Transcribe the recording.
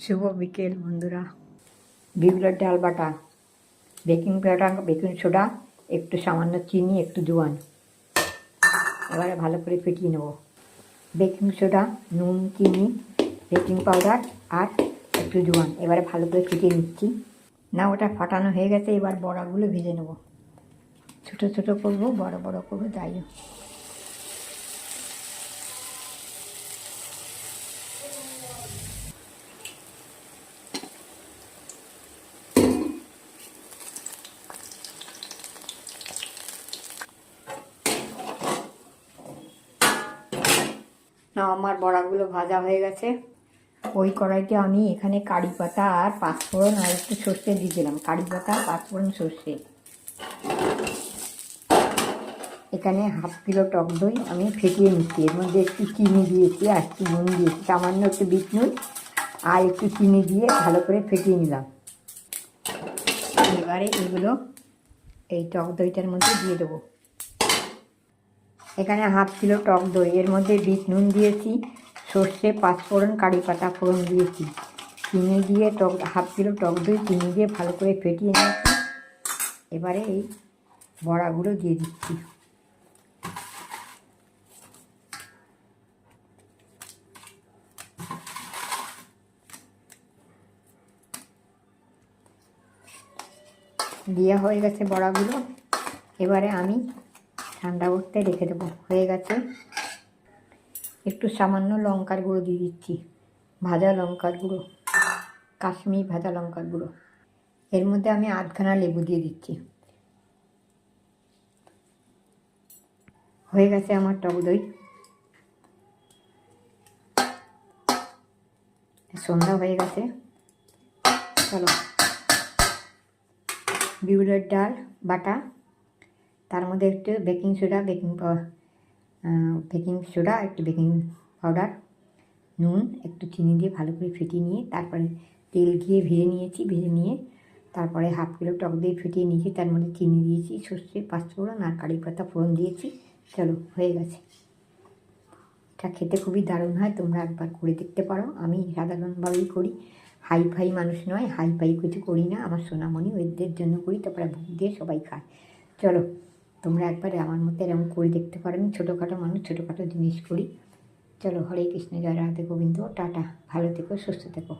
শুভ বিকেল বন্ধুরা। বিউলির ডাল বাটা, বেকিং পাউডার, বেকিং সোডা, একটু সামান্য চিনি, একটু জোয়ান। এবারে ভালো করে ফেটিয়ে নেব। বেকিং সোডা, নুন, চিনি, বেকিং পাউডার আর একটু জোয়ান। এবারে ভালো করে ফেটিয়ে নিচ্ছি। না, ওটা ফাটানো হয়ে গেছে। এবার বড়াগুলো ভেজে নেব। ছোটো ছোটো করবো, বড় বড় করবো, যাই হোক। না, আমার বড়াগুলো ভাজা হয়ে গেছে। ওই কড়াইতে আমি এখানে কারি পাতা আর পাঁচফোড়ন আর একটু সর্ষে দিয়েছিলাম। কারি পাতা, পাঁচফোড়ন, সর্ষে। এখানে হাফ কিলো টক দই আমি ফেটিয়ে নিচ্ছি। এর মধ্যে একটু চিনি দিয়েছি আর একটু নুন দিয়েছি, সামান্য একটু বিট নুন আর একটু চিনি দিয়ে ভালো করে ফেটিয়ে নিলাম। এবারে এগুলো এই টক দইটার মধ্যে দিয়ে দেবো। এখানে হাফ কিলো টক দই, এর মধ্যে বিট নুন দিয়েছি, সর্ষে, পাঁচফোড়ন, কারি পাতা ফোড়ন দিয়েছি, চিনি দিয়ে হাফ কিলো টক দই চিনি দিয়ে ভালো করে ফেটিয়ে নিয়েছি। এবারে এই বড়াগুলো দিয়ে দিচ্ছি। দেওয়া হয়ে গেছে বড়াগুলো। এবারে আমি ঠান্ডা করতে রেখে দেবো। হয়ে গেছে। একটু সামান্য লঙ্কার গুঁড়ো দিয়ে দিচ্ছি, ভাজা লঙ্কার গুঁড়ো, কাশ্মীরি ভাজা লঙ্কার গুঁড়ো। এর মধ্যে আমি আধখানা লেবু দিয়ে দিচ্ছি। হয়ে গেছে আমার টক দই। সন্ধ্যা হয়ে গেছে। চলো, বিউলির ডাল বাটা, তার মধ্যে একটু বেকিং সোডা, একটু বেকিং পাউডার, নুন, একটু চিনি দিয়ে ভালো করে ফেটিয়ে নিয়ে তারপরে তেল দিয়ে ভেজে নিয়ে তারপরে হাফ কিলো টক দই ফেটিয়ে নিয়েছি। তার মধ্যে চিনি দিয়েছি, সর্ষে, পাঁচফোড়ন আর কারি পাতা ফোড়ন দিয়েছি। চলো, হয়ে গেছে। এটা খেতে খুবই দারুণ হয়, তোমরা একবার করে দেখতে পারো। আমি সাধারণভাবেই করি, হাই ফাই মানুষ নয়, হাই ফাই কিছু করি না। আমার সোনামণি ওদের জন্য করি, তারপরে ভোগ দিয়ে সবাই খায়। চলো, তোমরা একবার আমার মতো এরকম করে দেখতে পারো। আমি ছোটোখাটো মানুষ, ছোটোখাটো জিনিস করি। চলো, হরে কৃষ্ণ, জয় রাধে গোবিন্দ, টাটা। ভালো থেকো, সুস্থ থেকো।